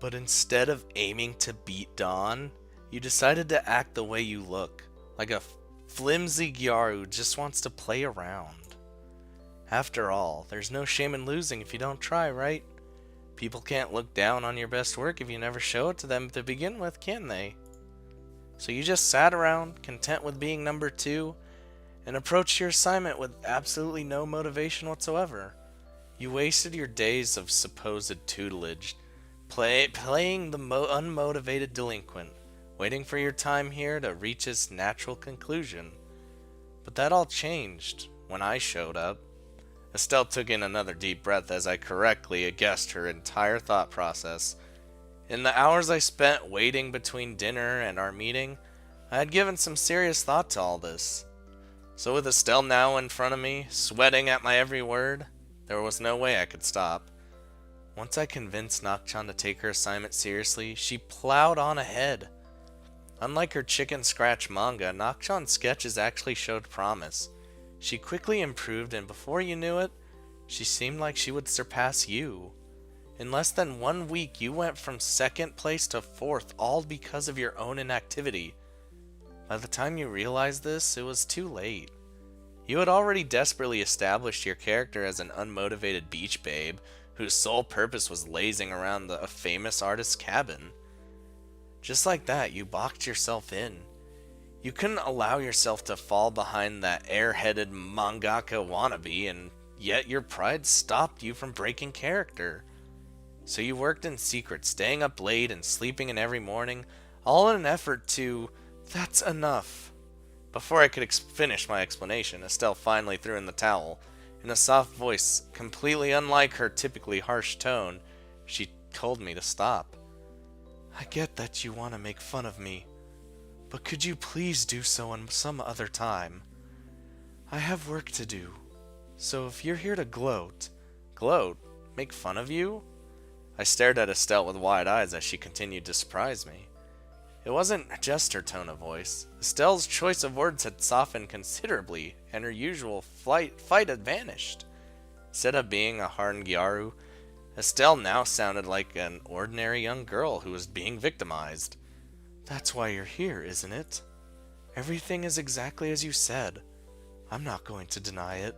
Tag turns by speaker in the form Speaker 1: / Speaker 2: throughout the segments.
Speaker 1: But instead of aiming to beat Dawn, you decided to act the way you look, like a flimsy Gyar who just wants to play around. After all, there's no shame in losing if you don't try, right? People can't look down on your best work if you never show it to them to begin with, can they? So you just sat around, content with being number two, and approached your assignment with absolutely no motivation whatsoever. You wasted your days of supposed tutelage, playing the unmotivated delinquent, waiting for your time here to reach its natural conclusion. But that all changed when I showed up. Estelle took in another deep breath as I correctly guessed her entire thought process. In the hours I spent waiting between dinner and our meeting, I had given some serious thought to all this. So with Estelle now in front of me, sweating at my every word, there was no way I could stop. Once I convinced Nakchan to take her assignment seriously, she plowed on ahead. Unlike her chicken scratch manga, Nakchan's sketches actually showed promise. She quickly improved, and before you knew it, she seemed like she would surpass you. In less than 1 week, you went from second place to fourth, all because of your own inactivity. By the time you realized this, it was too late. You had already desperately established your character as an unmotivated beach babe, whose sole purpose was lazing around a famous artist's cabin. Just like that, you boxed yourself in. You couldn't allow yourself to fall behind that airheaded mangaka wannabe, and yet your pride stopped you from breaking character. So you worked in secret, staying up late and sleeping in every morning, all in an effort to... That's enough. Before I could finish my explanation, Estelle finally threw in the towel. In a soft voice, completely unlike her typically harsh tone, she told me to stop. I get that you want to make fun of me, but could you please do so in some other time? I have work to do, so if you're here to gloat... Gloat? Make fun of you? I stared at Estelle with wide eyes as she continued to surprise me. It wasn't just her tone of voice. Estelle's choice of words had softened considerably, and her usual fight had vanished. Instead of being a hardened Gyaru, Estelle now sounded like an ordinary young girl who was being victimized. That's why you're here, isn't it? Everything is exactly as you said. I'm not going to deny it.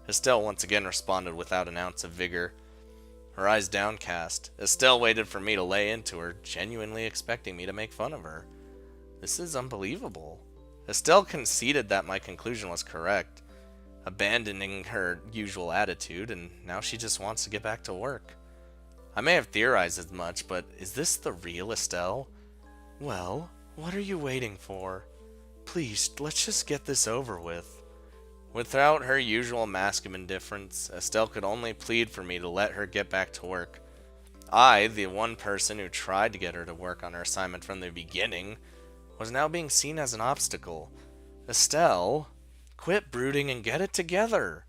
Speaker 1: Estelle once again responded without an ounce of vigor. Her eyes downcast, Estelle waited for me to lay into her, genuinely expecting me to make fun of her. This is unbelievable. Estelle conceded that my conclusion was correct, abandoning her usual attitude, and now she just wants to get back to work. I may have theorized as much, but is this the real Estelle? Well, what are you waiting for? Please, let's just get this over with. Without her usual mask of indifference, Estelle could only plead for me to let her get back to work. I, the one person who tried to get her to work on her assignment from the beginning, was now being seen as an obstacle. Estelle, quit brooding and get it together.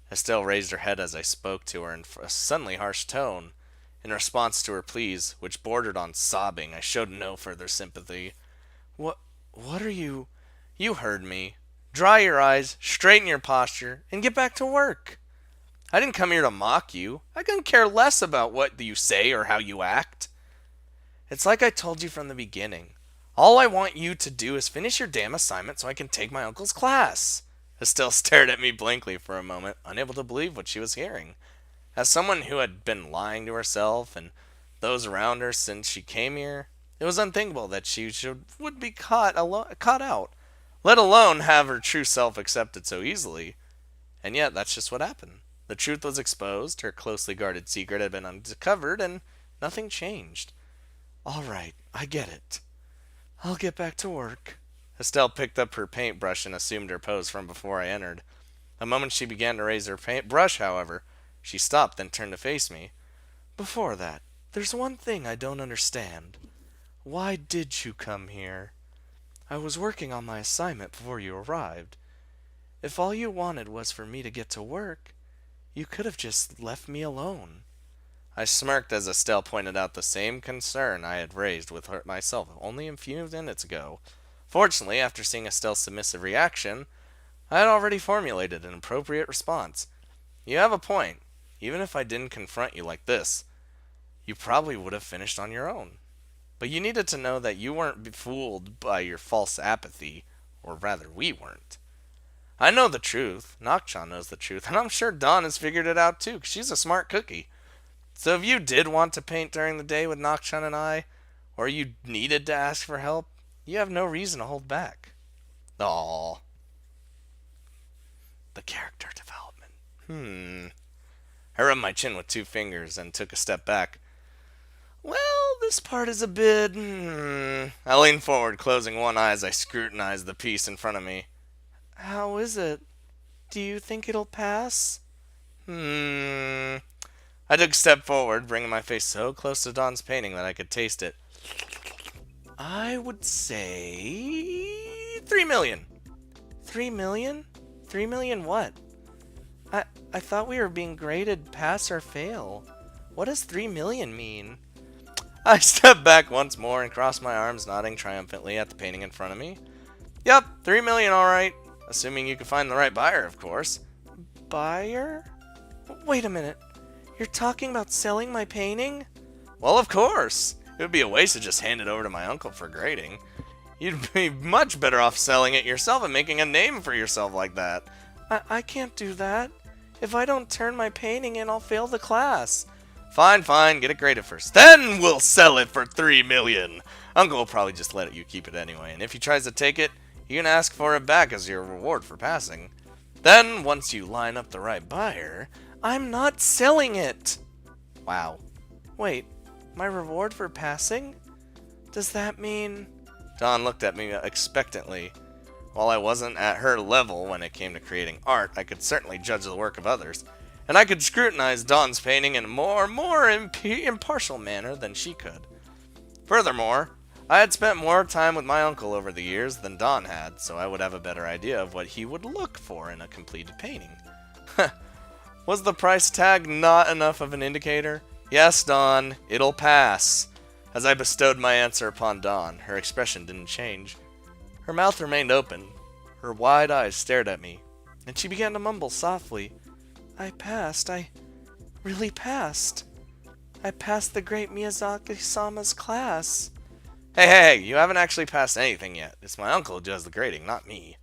Speaker 1: Estelle raised her head as I spoke to her in a suddenly harsh tone. In response to her pleas, which bordered on sobbing, I showed no further sympathy. What are you... You heard me. Dry your eyes, straighten your posture, and get back to work. I didn't come here to mock you. I couldn't care less about what you say or how you act. It's like I told you from the beginning. All I want you to do is finish your damn assignment so I can take my uncle's class. Estelle stared at me blankly for a moment, unable to believe what she was hearing. As someone who had been lying to herself and those around her since she came here, it was unthinkable that she would be caught out, let alone have her true self accepted so easily. And yet, that's just what happened. The truth was exposed, her closely guarded secret had been uncovered, and nothing changed. All right, I get it. I'll get back to work. Estelle picked up her paintbrush and assumed her pose from before I entered. The moment she began to raise her paintbrush, however, she stopped, then turned to face me. Before that, there's one thing I don't understand. Why did you come here? I was working on my assignment before you arrived. If all you wanted was for me to get to work, you could have just left me alone. I smirked as Estelle pointed out the same concern I had raised with her myself only a few minutes ago. Fortunately, after seeing Estelle's submissive reaction, I had already formulated an appropriate response. You have a point, even if I didn't confront you like this. you probably would have finished on your own. But you needed to know that you weren't fooled by your false apathy, or rather, we weren't. I know the truth. Nakchan knows the truth, and I'm sure Dawn has figured it out too, 'cause she's a smart cookie. So if you did want to paint during the day with Nakchan and I, or you needed to ask for help, you have no reason to hold back. Aww. The character development. I rubbed my chin with 2 fingers and took a step back. Well, this part is a bit... I leaned forward, closing one eye as I scrutinized the piece in front of me. How is it? Do you think it'll pass? I took a step forward, bringing my face so close to Dawn's painting that I could taste it. I would say... 3 million. 3 million? 3 million what? I thought we were being graded pass or fail. What does 3 million mean? I stepped back once more and crossed my arms, nodding triumphantly at the painting in front of me. Yep, 3 million alright. Assuming you can find the right buyer, of course. Buyer? Wait a minute. You're talking about selling my painting? Well, of course. It would be a waste to just hand it over to my uncle for grading. You'd be much better off selling it yourself and making a name for yourself like that. I can't do that. If I don't turn my painting in, I'll fail the class. Fine, get it graded first. Then we'll sell it for 3 million. Uncle will probably just let you keep it anyway, and if he tries to take it, you can ask for it back as your reward for passing. Then, once you line up the right buyer, I'm not selling it. Wow. Wait, my reward for passing? Does that mean... Dawn looked at me expectantly. While I wasn't at her level when it came to creating art, I could certainly judge the work of others, and I could scrutinize Dawn's painting in a more impartial manner than she could. Furthermore, I had spent more time with my uncle over the years than Dawn had, so I would have a better idea of what he would look for in a completed painting. Was the price tag not enough of an indicator? Yes, Dawn, it'll pass. As I bestowed my answer upon Dawn, her expression didn't change. Her mouth remained open. Her wide eyes stared at me, and she began to mumble softly. I passed. I really passed. I passed the great Miyazaki-sama's class. Hey, you haven't actually passed anything yet. It's my uncle who does the grading, not me.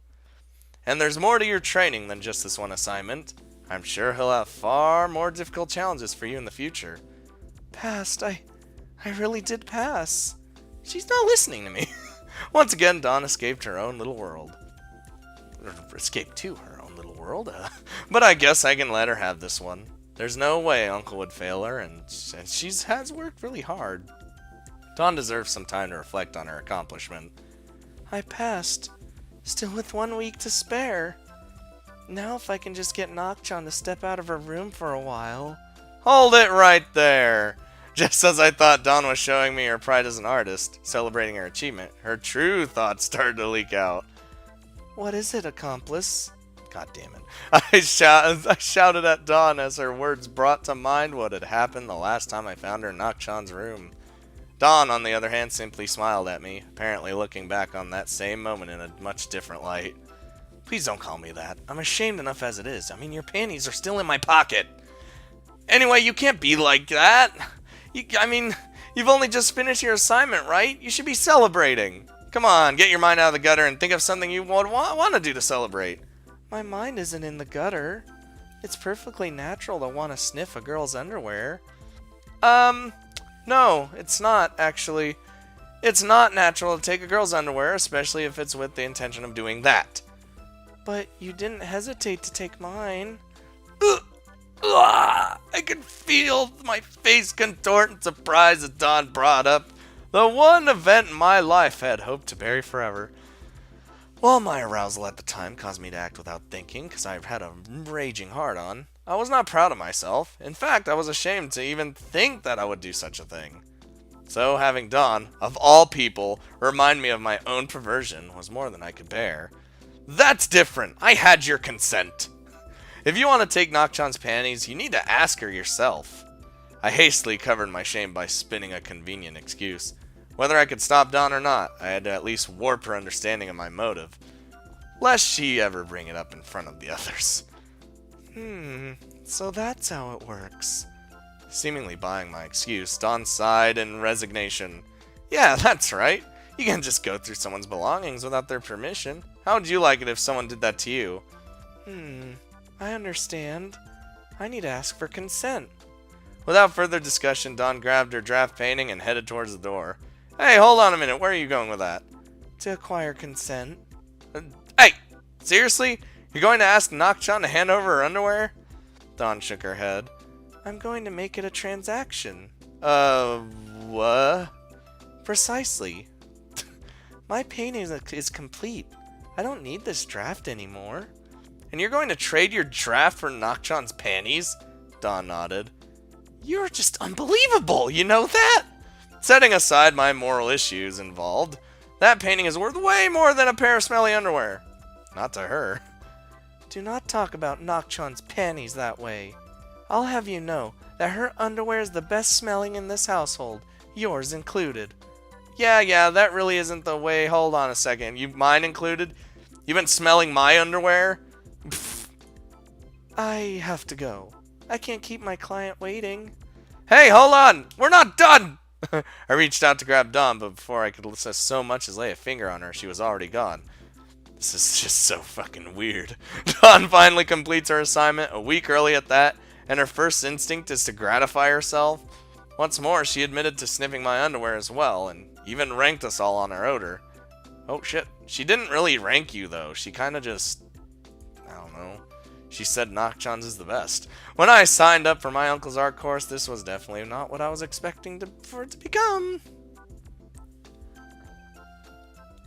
Speaker 1: And there's more to your training than just this one assignment. I'm sure he'll have far more difficult challenges for you in the future. Passed. I really did pass. She's not listening to me. Once again, Dawn escaped her own little world. Or escaped to her own little world. But I guess I can let her have this one. There's no way Uncle would fail her, and she has worked really hard. Dawn deserves some time to reflect on her accomplishment. I passed. Still with 1 week to spare. Now if I can just get Nakchan to step out of her room for a while. Hold it right there! Just as I thought Dawn was showing me her pride as an artist, celebrating her achievement, her true thoughts started to leak out. What is it, accomplice? God damn it. I shouted at Dawn as her words brought to mind what had happened the last time I found her in Nakchan's room. Dawn, on the other hand, simply smiled at me, apparently looking back on that same moment in a much different light. Please don't call me that. I'm ashamed enough as it is. I mean, your panties are still in my pocket. Anyway, you can't be like that. You've only just finished your assignment, right? You should be celebrating. Come on, get your mind out of the gutter and think of something you would want to do to celebrate. My mind isn't in the gutter. It's perfectly natural to want to sniff a girl's underwear. No, it's not, actually. It's not natural to take a girl's underwear, especially if it's with the intention of doing that. But you didn't hesitate to take mine. I could feel my face contort in surprise as Dawn brought up the one event in my life I had hoped to bury forever. While my arousal at the time caused me to act without thinking, because I've had a raging hard-on, I was not proud of myself. In fact, I was ashamed to even think that I would do such a thing. So having Dawn, of all people, remind me of my own perversion was more than I could bear. That's different. I had your consent. If you want to take Nakchan's panties, you need to ask her yourself. I hastily covered my shame by spinning a convenient excuse. Whether I could stop Dawn or not, I had to at least warp her understanding of my motive, lest she ever bring it up in front of the others. So that's how it works. Seemingly buying my excuse, Dawn sighed in resignation. Yeah, that's right. You can't just go through someone's belongings without their permission. How would you like it if someone did that to you? I understand. I need to ask for consent. Without further discussion, Dawn grabbed her draft painting and headed towards the door. Hey, hold on a minute. Where are you going with that? To acquire consent. Hey! Seriously? You're going to ask Nak-chan to hand over her underwear? Dawn shook her head. I'm going to make it a transaction. What? Precisely. My painting is complete. I don't need this draft anymore. And you're going to trade your draft for Nak-chan's panties? Dawn nodded. You're just unbelievable, you know that? Setting aside my moral issues involved, that painting is worth way more than a pair of smelly underwear. Not to her. Do not talk about Nak-chan's panties that way. I'll have you know that her underwear is the best smelling in this household, yours included. Yeah, that really isn't the way. Hold on a second. Mine included? You've been smelling my underwear? Pfft. I have to go. I can't keep my client waiting. Hey, hold on! We're not done! I reached out to grab Dawn, but before I could so much as lay a finger on her, she was already gone. This is just so fucking weird. Dawn finally completes her assignment a week early at that, and her first instinct is to gratify herself. Once more, she admitted to sniffing my underwear as well, and even ranked us all on her odor. Oh shit, she didn't really rank you though, she kinda just... I don't know. She said Nak-chan's is the best. When I signed up for my uncle's art course, this was definitely not what I was expecting for it to become.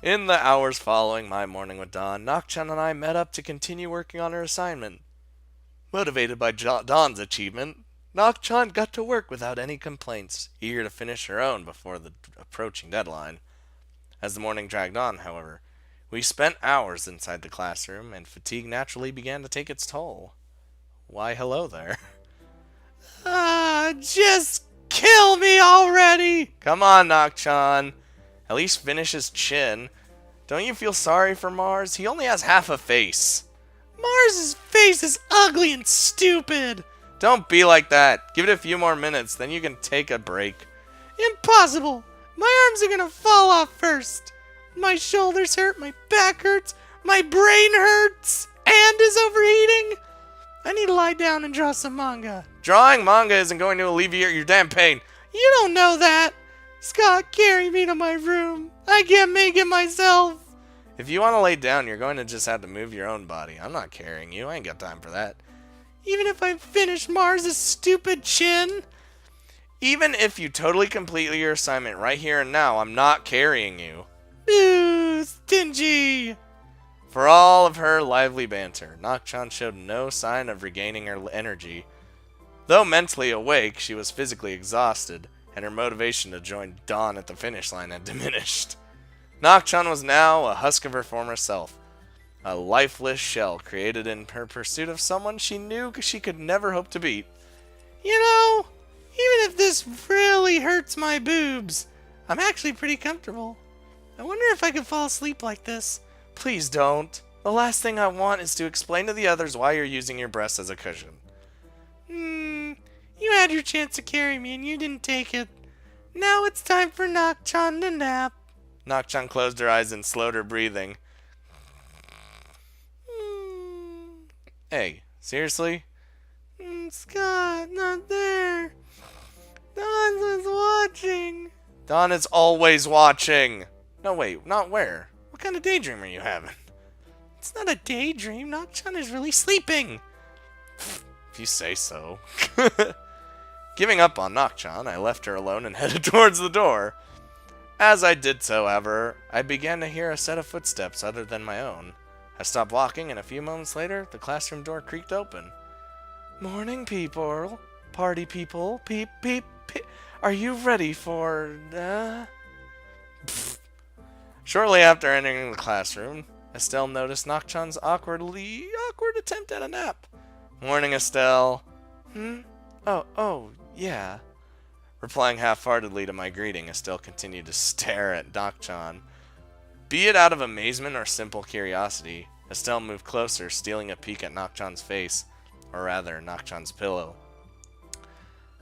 Speaker 1: In the hours following my morning with Dawn, Nak-chan and I met up to continue working on her assignment. Motivated by Dawn's achievement, Nak-chan got to work without any complaints, eager to finish her own before the approaching deadline. As the morning dragged on, however, we spent hours inside the classroom, and fatigue naturally began to take its toll. Why, hello there. Just kill me already! Come on, Nak-chan. At least finish his chin. Don't you feel sorry for Mars? He only has half a face. Mars's face is ugly and stupid. Don't be like that. Give it a few more minutes, then you can take a break. Impossible. My arms are gonna fall off first. My shoulders hurt, my back hurts, my brain hurts, and is overheating. I need to lie down and draw some manga. Drawing manga isn't going to alleviate your damn pain. You don't know that. Scott, carry me to my room. I can't make it myself. If you want to lay down, you're going to just have to move your own body. I'm not carrying you. I ain't got time for that. Even if I finish Mars' stupid chin? Even if you totally complete your assignment right here and now, I'm not carrying you. Ooh, stingy. For all of her lively banter, Nak-chan showed no sign of regaining her energy. Though mentally awake, she was physically exhausted, and her motivation to join Dawn at the finish line had diminished. Nak-chan was now a husk of her former self, a lifeless shell created in her pursuit of someone she knew she could never hope to beat. You know, even if this really hurts my boobs, I'm actually pretty comfortable. I wonder if I could fall asleep like this. Please don't. The last thing I want is to explain to the others why you're using your breasts as a cushion. You had your chance to carry me and you didn't take it. Now it's time for Nak-chan to nap. Nak-chan closed her eyes and slowed her breathing. Hey, seriously? Scott, not there. Dawn was watching. Dawn is always watching. No, wait, not where? What kind of daydream are you having? It's not a daydream. Nak-chan is really sleeping. If you say so. Giving up on Nak-chan, I left her alone and headed towards the door. As I did so, however, I began to hear a set of footsteps other than my own. I stopped walking, and a few moments later, the classroom door creaked open. Morning, people. Party people. Peep, peep, peep. Are you ready for, Shortly after entering the classroom, Estelle noticed Nak-chan's awkward attempt at a nap. Morning, Estelle. Oh, yeah. Replying half-heartedly to my greeting, Estelle continued to stare at Nak-chan. Be it out of amazement or simple curiosity, Estelle moved closer, stealing a peek at Nak-chan's face, or rather, Nak-chan's pillow.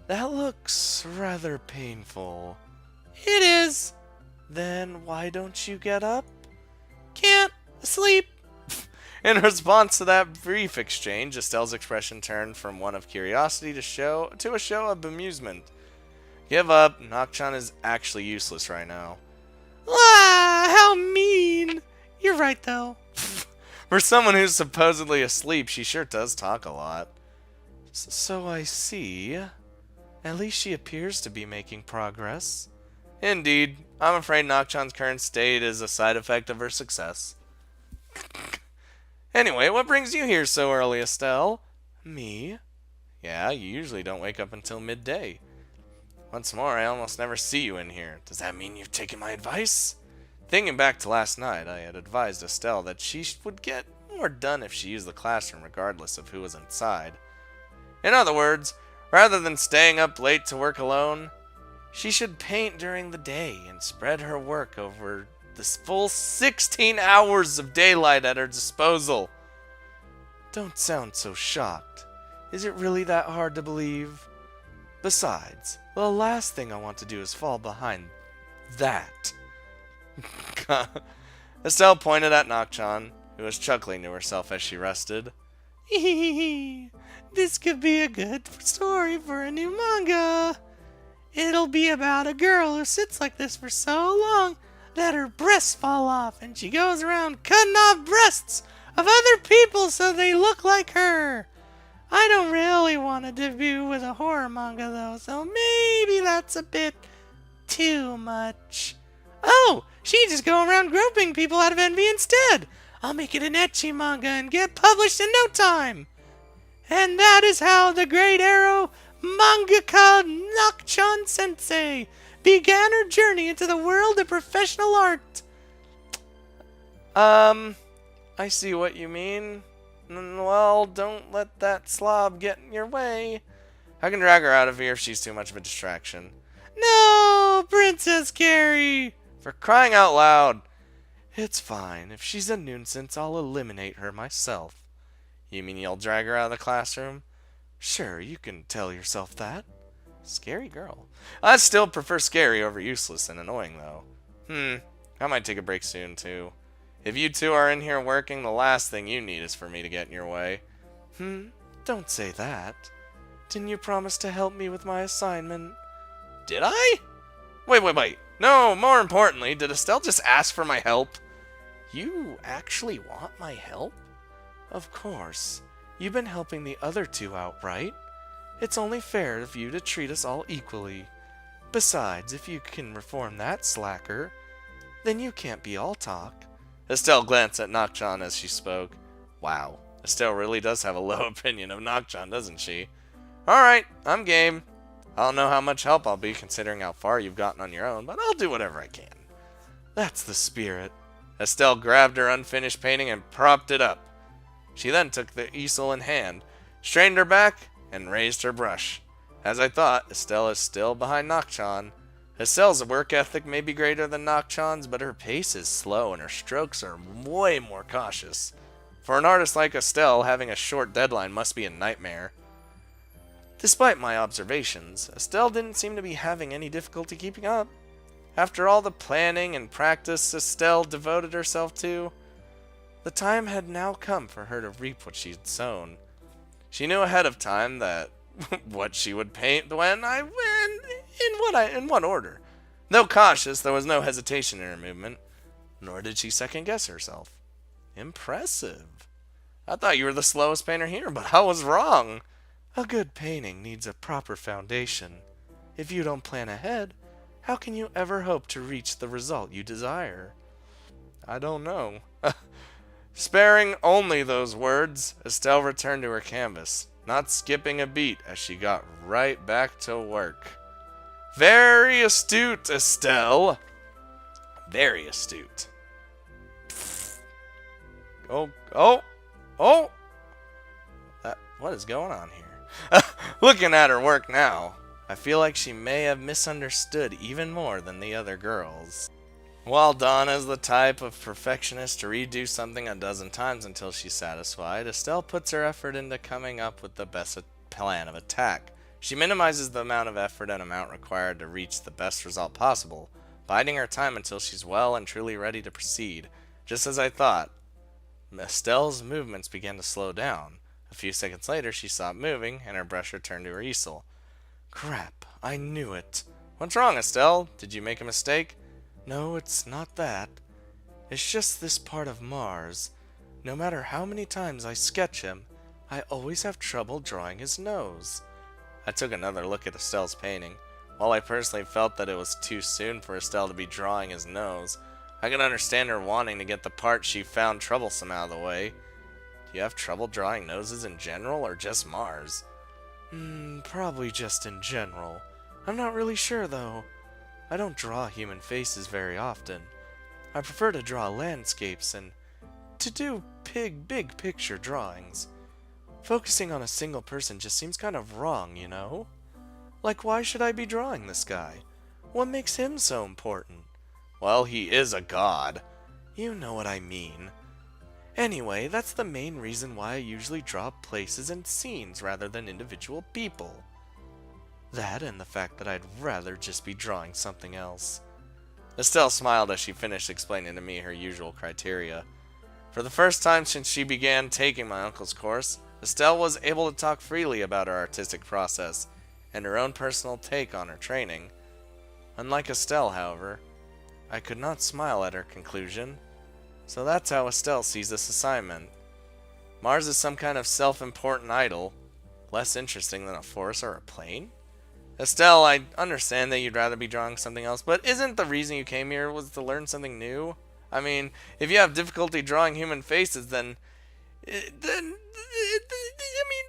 Speaker 1: That looks rather painful. It is. Then why don't you get up? Can't. Asleep. In response to that brief exchange, Estelle's expression turned from one of curiosity to a show of amusement. Give up. Nocturne is actually useless right now. Ah, how mean. You're right, though. For someone who's supposedly asleep, she sure does talk a lot. So I see. At least she appears to be making progress. Indeed. I'm afraid Nocturne's current state is a side effect of her success. Anyway, what brings you here so early, Estelle? Me? Yeah, you usually don't wake up until midday. What's more, I almost never see you in here. Does that mean you've taken my advice? Thinking back to last night, I had advised Estelle that she would get more done if she used the classroom regardless of who was inside. In other words, rather than staying up late to work alone, she should paint during the day and spread her work over the full 16 hours of daylight at her disposal. Don't sound so shocked. Is it really that hard to believe? Besides, the last thing I want to do is fall behind that. Estelle pointed at Nocturne, who was chuckling to herself as she rested. This could be a good story for a new manga. It'll be about a girl who sits like this for so long that her breasts fall off and she goes around cutting off breasts of other people so they look like her. I don't really want to debut with a horror manga though, so maybe that's a bit too much. Oh, she just go around groping people out of envy instead. I'll make it an ecchi manga and get published in no time. And that is how the great arrow mangaka Nocturne Sensei began her journey into the world of professional art. I see what you mean. Well, don't let that slob get in your way. I can drag her out of here if she's too much of a distraction. No, Princess Carrie! For crying out loud. It's fine. If she's a nuisance, I'll eliminate her myself. You mean you'll drag her out of the classroom? Sure, you can tell yourself that. Scary girl. I still prefer scary over useless and annoying, though. I might take a break soon, too. If you two are in here working, the last thing you need is for me to get in your way. Don't say that. Didn't you promise to help me with my assignment? Did I? Wait. No, more importantly, did Estelle just ask for my help? You actually want my help? Of course. You've been helping the other two out, right? It's only fair of you to treat us all equally. Besides, if you can reform that slacker, then you can't be all talk. Estelle glanced at Nocturne as she spoke. Wow, Estelle really does have a low opinion of Nocturne, doesn't she? Alright, I'm game. I don't know how much help I'll be considering how far you've gotten on your own, but I'll do whatever I can. That's the spirit. Estelle grabbed her unfinished painting and propped it up. She then took the easel in hand, straightened her back, and raised her brush. As I thought, Estelle is still behind Nocturne. Estelle's work ethic may be greater than Nocturne's, but her pace is slow and her strokes are way more cautious. For an artist like Estelle, having a short deadline must be a nightmare. Despite my observations, Estelle didn't seem to be having any difficulty keeping up. After all the planning and practice Estelle devoted herself to, the time had now come for her to reap what she'd sown. She knew ahead of time that what she would paint in what order. Though cautious, there was no hesitation in her movement, nor did she second guess herself. Impressive. I thought you were the slowest painter here, but I was wrong. A good painting needs a proper foundation. If you don't plan ahead, how can you ever hope to reach the result you desire? I don't know. Sparing only those words, Estelle returned to her canvas, not skipping a beat as she got right back to work. Very astute, Estelle. Very astute. Oh. What is going on here? Looking at her work now, I feel like she may have misunderstood even more than the other girls. While Dawn is the type of perfectionist to redo something a dozen times until she's satisfied, Estelle puts her effort into coming up with the best plan of attack She minimizes the amount of effort and amount required to reach the best result possible, biding her time until she's well and truly ready to proceed. Just as I thought, Estelle's movements began to slow down. A few seconds later, she stopped moving, and her brush returned to her easel. Crap, I knew it. What's wrong, Estelle? Did you make a mistake? No, it's not that. It's just this part of Mars. No matter how many times I sketch him, I always have trouble drawing his nose. I took another look at Estelle's painting. While I personally felt that it was too soon for Estelle to be drawing his nose, I could understand her wanting to get the part she found troublesome out of the way. Do you have trouble drawing noses in general, or just Mars? Probably just in general. I'm not really sure, though. I don't draw human faces very often. I prefer to draw landscapes and to do big picture drawings. Focusing on a single person just seems kind of wrong, you know? Like, why should I be drawing this guy? What makes him so important? Well, he is a god. You know what I mean. Anyway, that's the main reason why I usually draw places and scenes rather than individual people. That and the fact that I'd rather just be drawing something else. Estelle smiled as she finished explaining to me her usual criteria. For the first time since she began taking my uncle's course, Estelle was able to talk freely about her artistic process and her own personal take on her training. Unlike Estelle, however, I could not smile at her conclusion. So that's how Estelle sees this assignment. Mars is some kind of self-important idol, less interesting than a forest or a plane? Estelle, I understand that you'd rather be drawing something else, but isn't the reason you came here was to learn something new? I mean, if you have difficulty drawing human faces, then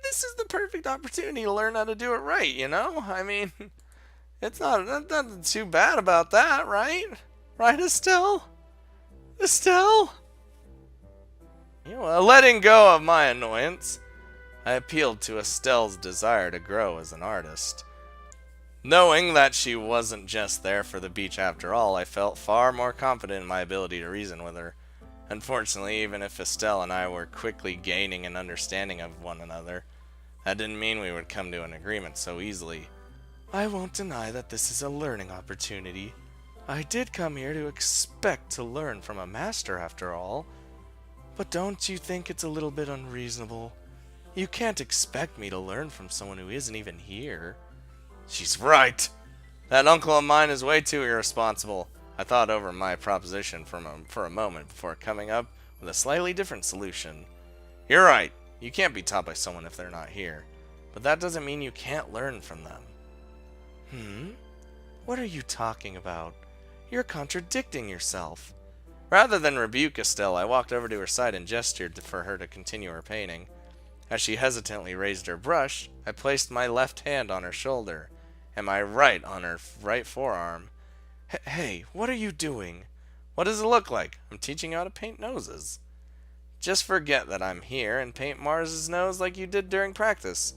Speaker 1: this is the perfect opportunity to learn how to do it right, you know? I mean, it's nothing too bad about that, right? Right, Estelle? Estelle? Letting go of my annoyance, I appealed to Estelle's desire to grow as an artist. Knowing that she wasn't just there for the beach after all, I felt far more confident in my ability to reason with her. Unfortunately, even if Estelle and I were quickly gaining an understanding of one another, that didn't mean we would come to an agreement so easily. I won't deny that this is a learning opportunity. I did come here to expect to learn from a master after all. But don't you think it's a little bit unreasonable? You can't expect me to learn from someone who isn't even here. She's right. That uncle of mine is way too irresponsible. I thought over my proposition for a moment before coming up with a slightly different solution. You're right. You can't be taught by someone if they're not here. But that doesn't mean you can't learn from them. What are you talking about? You're contradicting yourself. Rather than rebuke Estelle, I walked over to her side and gestured for her to continue her painting. As she hesitantly raised her brush, I placed my left hand on her shoulder and my right on her right forearm. Hey, what are you doing? What does it look like? I'm teaching you how to paint noses. Just forget that I'm here and paint Mars's nose like you did during practice.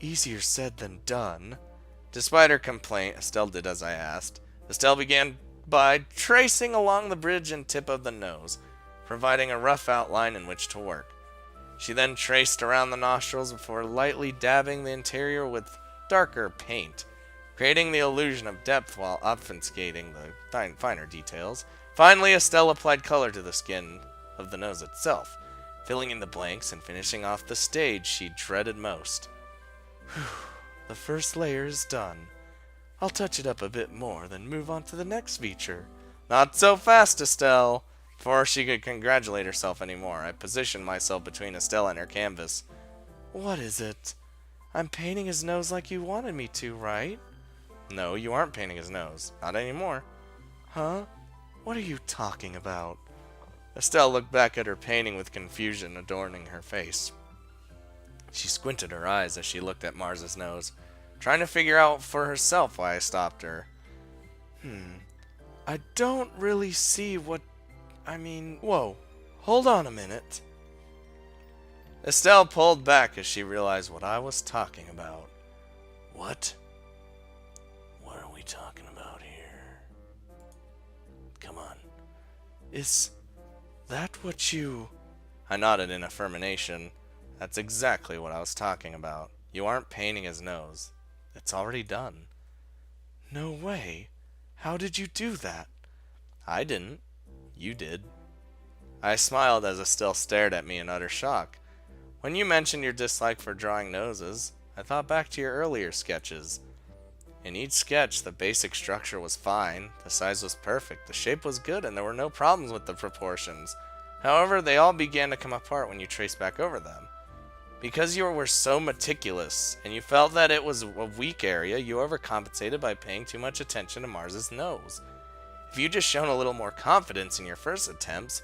Speaker 1: Easier said than done. Despite her complaint, Estelle did as I asked. Estelle began by tracing along the bridge and tip of the nose, providing a rough outline in which to work. She then traced around the nostrils before lightly dabbing the interior with darker paint, creating the illusion of depth while obfuscating the finer details. Finally, Estelle applied color to the skin of the nose itself, filling in the blanks and finishing off the stage she dreaded most. Whew, the first layer is done. I'll touch it up a bit more, then move on to the next feature. Not so fast, Estelle. Before she could congratulate herself anymore, I positioned myself between Estelle and her canvas. What is it? I'm painting his nose like you wanted me to, right? No, you aren't painting his nose. Not anymore. Huh? What are you talking about? Estelle looked back at her painting with confusion adorning her face. She squinted her eyes as she looked at Mars's nose, trying to figure out for herself why I stopped her. I don't really see what... Whoa. Hold on a minute. Estelle pulled back as she realized what I was talking about. What? What are we talking about here? Come on. Is that what you... I nodded in affirmation. That's exactly what I was talking about. You aren't painting his nose. It's already done. No way. How did you do that? I didn't. You did. I smiled as Estelle stared at me in utter shock. When you mentioned your dislike for drawing noses, I thought back to your earlier sketches. In each sketch, the basic structure was fine, the size was perfect, the shape was good, and there were no problems with the proportions. However, they all began to come apart when you traced back over them. Because you were so meticulous, and you felt that it was a weak area, you overcompensated by paying too much attention to Mars's nose. If you'd just shown a little more confidence in your first attempts,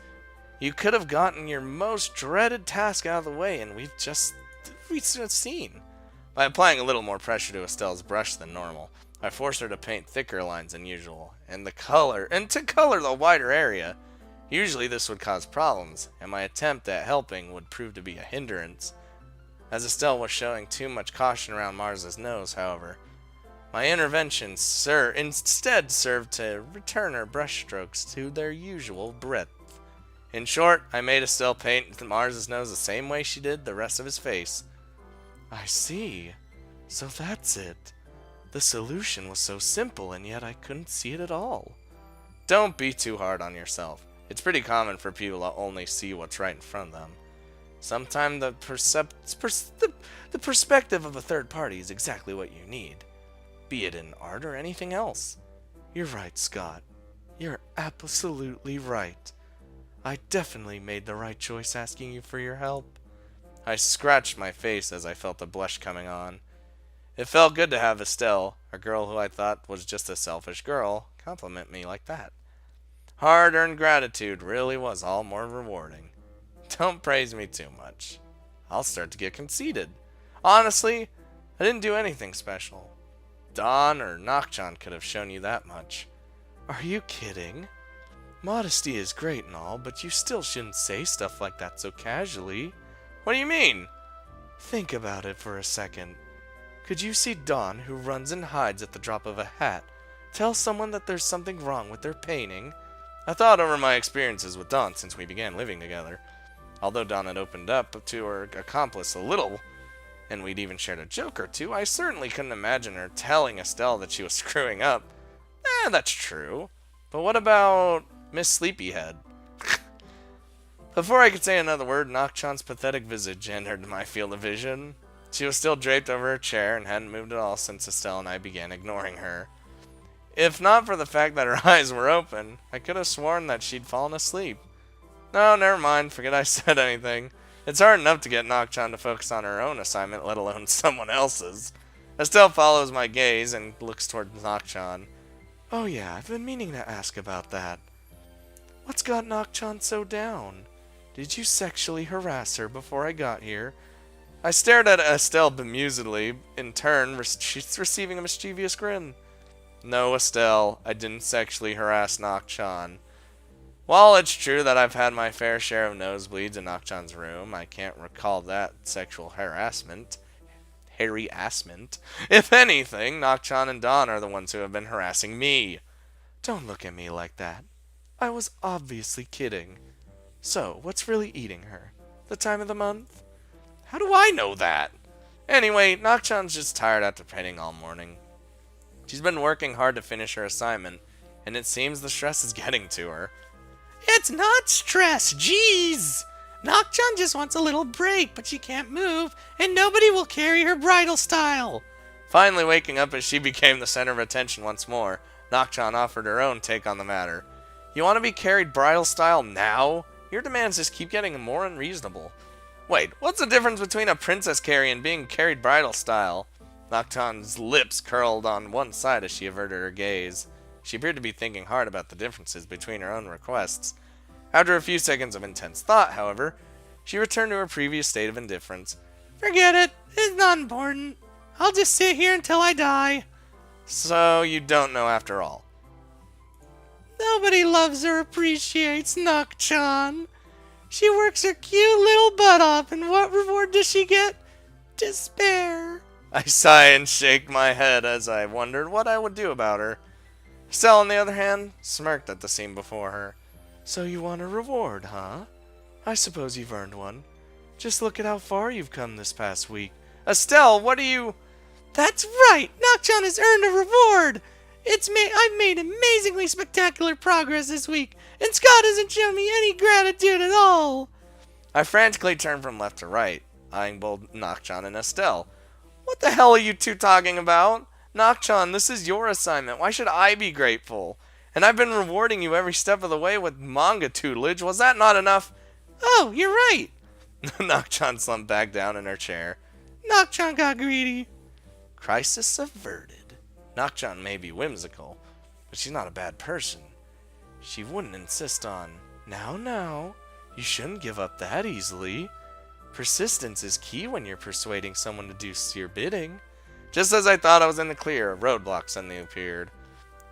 Speaker 1: you could have gotten your most dreaded task out of the way, and we've just seen. By applying a little more pressure to Estelle's brush than normal, I forced her to paint thicker lines than usual, and to color the wider area. Usually this would cause problems, and my attempt at helping would prove to be a hindrance. As Estelle was showing too much caution around Mars's nose, however, my intervention instead served to return her brushstrokes to their usual breadth. In short, I made Estelle paint Mars's nose the same way she did the rest of his face. I see. So that's it. The solution was so simple, and yet I couldn't see it at all. Don't be too hard on yourself. It's pretty common for people to only see what's right in front of them. Sometimes the perspective of a third party is exactly what you need, be it in art or anything else. You're right, Scott. You're absolutely right. I definitely made the right choice asking you for your help. I scratched my face as I felt the blush coming on. It felt good to have Estelle, a girl who I thought was just a selfish girl, compliment me like that. Hard-earned gratitude really was all more rewarding. Don't praise me too much. I'll start to get conceited. Honestly, I didn't do anything special. Don or Nakchan could have shown you that much. Are you kidding? Modesty is great and all, but you still shouldn't say stuff like that so casually. What do you mean? Think about it for a second. Could you see Don, who runs and hides at the drop of a hat, tell someone that there's something wrong with their painting? I thought over my experiences with Dawn since we began living together. Although Dawn had opened up to her accomplice a little, and we'd even shared a joke or two, I certainly couldn't imagine her telling Estelle that she was screwing up. That's true. But what about Miss Sleepyhead? Before I could say another word, Nakchan's pathetic visage entered my field of vision. She was still draped over her chair and hadn't moved at all since Estelle and I began ignoring her. If not for the fact that her eyes were open, I could have sworn that she'd fallen asleep. No, never mind, forget I said anything. It's hard enough to get Nakchan to focus on her own assignment, let alone someone else's. Estelle follows my gaze and looks toward Nakchan. Oh yeah, I've been meaning to ask about that. What's got Nakchan so down? Did you sexually harass her before I got here? I stared at Estelle bemusedly. In turn, she's receiving a mischievous grin. No, Estelle, I didn't sexually harass Nakchan. While it's true that I've had my fair share of nosebleeds in Nakchan's room, I can't recall that sexual harassment. If anything, Nakchan and Don are the ones who have been harassing me. Don't look at me like that. I was obviously kidding. So, what's really eating her? The time of the month? How do I know that? Anyway, Nakchan's just tired after painting all morning. She's been working hard to finish her assignment, and it seems the stress is getting to her. It's not stress, jeez! Nakchan just wants a little break, but she can't move, and nobody will carry her bridal style. Finally waking up as she became the center of attention once more, Nakchan offered her own take on the matter. You want to be carried bridal style now? Your demands just keep getting more unreasonable. Wait, what's the difference between a princess carry and being carried bridal style? Nakchan's lips curled on one side as she averted her gaze. She appeared to be thinking hard about the differences between her own requests. After a few seconds of intense thought, however, she returned to her previous state of indifference. Forget it. It's not important. I'll just sit here until I die. So you don't know after all. Nobody loves or appreciates Nakchan. She works her cute little butt off, and what reward does she get? Despair. I sigh and shake my head as I wondered what I would do about her. Estelle, on the other hand, smirked at the scene before her. So you want a reward, huh? I suppose you've earned one. Just look at how far you've come this past week. Estelle, what are you...
Speaker 2: That's right! Nocchon has earned a reward! I've made amazingly spectacular progress this week, and Scott hasn't shown me any gratitude at all!
Speaker 1: I frantically turned from left to right, eyeing both Nocchon and Estelle. What the hell are you two talking about? Nocchon, this is your assignment. Why should I be grateful? And I've been rewarding you every step of the way with manga tutelage. Was that not enough?
Speaker 2: Oh, you're right!
Speaker 1: Nocchon slumped back down in her chair.
Speaker 2: Nocchon got greedy.
Speaker 1: Crisis averted. Nocchon may be whimsical, but she's not a bad person. She wouldn't insist on, now, you shouldn't give up that easily. Persistence is key when you're persuading someone to do your bidding. Just as I thought I was in the clear, a roadblock suddenly appeared.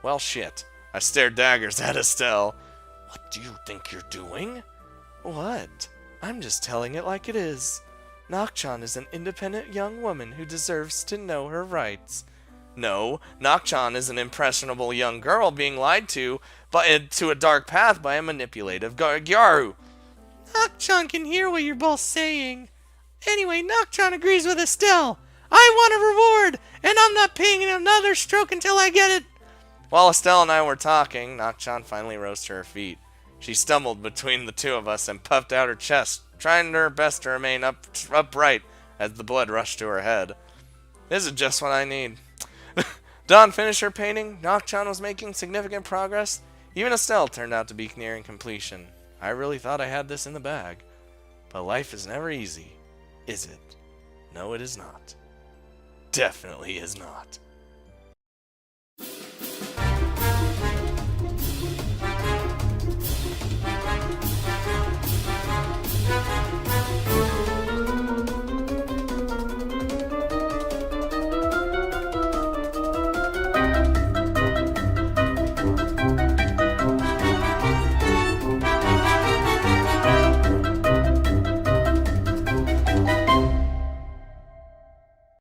Speaker 1: Well, shit. I stared daggers at Estelle. What do you think you're doing? What? I'm just telling it like it is. Nocchon is an independent young woman who deserves to know her rights. No, Nocchon is an impressionable young girl being lied to a dark path by a manipulative Gyaru.
Speaker 2: Nocchon can hear what you're both saying. Anyway, Nocchon agrees with Estelle. I want a reward, and I'm not paying another stroke until I get it.
Speaker 1: While Estelle and I were talking, Nocchon finally rose to her feet. She stumbled between the two of us and puffed out her chest, trying her best to remain upright as the blood rushed to her head. This is just what I need. Dawn finished her painting. Nocchon was making significant progress. Even Estelle turned out to be nearing completion. I really thought I had this in the bag. But life is never easy, is it? No, it is not. Definitely is not.